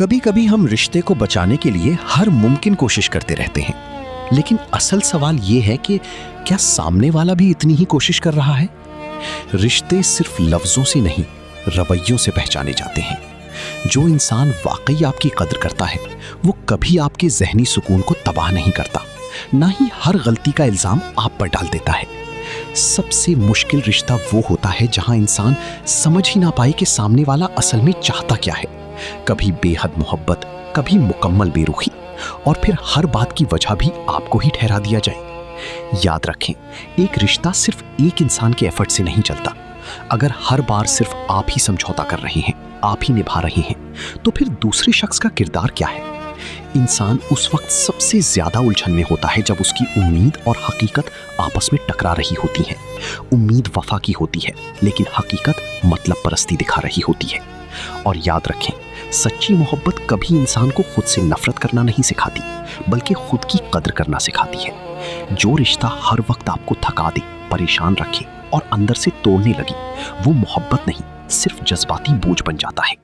कभी कभी हम रिश्ते को बचाने के लिए हर मुमकिन कोशिश करते रहते हैं, लेकिन असल सवाल ये है कि क्या सामने वाला भी इतनी ही कोशिश कर रहा है? रिश्ते सिर्फ लफ्जों से नहीं, रवैयों से पहचाने जाते हैं। जो इंसान वाकई आपकी कदर करता है वो कभी आपके ज़हनी सुकून को तबाह नहीं करता, ना ही हर गलती का इल्ज़ाम आप पर डाल देता है। सबसे मुश्किल रिश्ता वो होता है जहां इंसान समझ ही ना पाए कि सामने वाला असल में चाहता क्या है। कभी बेहद मोहब्बत, कभी मुकम्मल बेरुखी, और फिर हर बात की वजह भी आपको ही ठहरा दिया जाए। याद रखें, एक रिश्ता सिर्फ एक इंसान के एफर्ट से नहीं चलता। अगर हर बार सिर्फ आप ही समझौता कर रहे हैं, आप ही निभा रहे हैं, तो फिर दूसरे शख्स का किरदार क्या है? इंसान उस वक्त सबसे ज्यादा उलझन में होता है जब उसकी उम्मीद और हकीकत आपस में टकरा रही होती है। उम्मीद वफा की होती है, लेकिन हकीकत मतलब परस्ती दिखा रही होती है। और याद रखें, सच्ची मोहब्बत कभी इंसान को खुद से नफरत करना नहीं सिखाती, बल्कि खुद की कदर करना सिखाती है। जो रिश्ता हर वक्त आपको थका दे, परेशान रखे और अंदर से तोड़ने लगी, वो मोहब्बत नहीं, सिर्फ जज्बाती बोझ बन जाता है।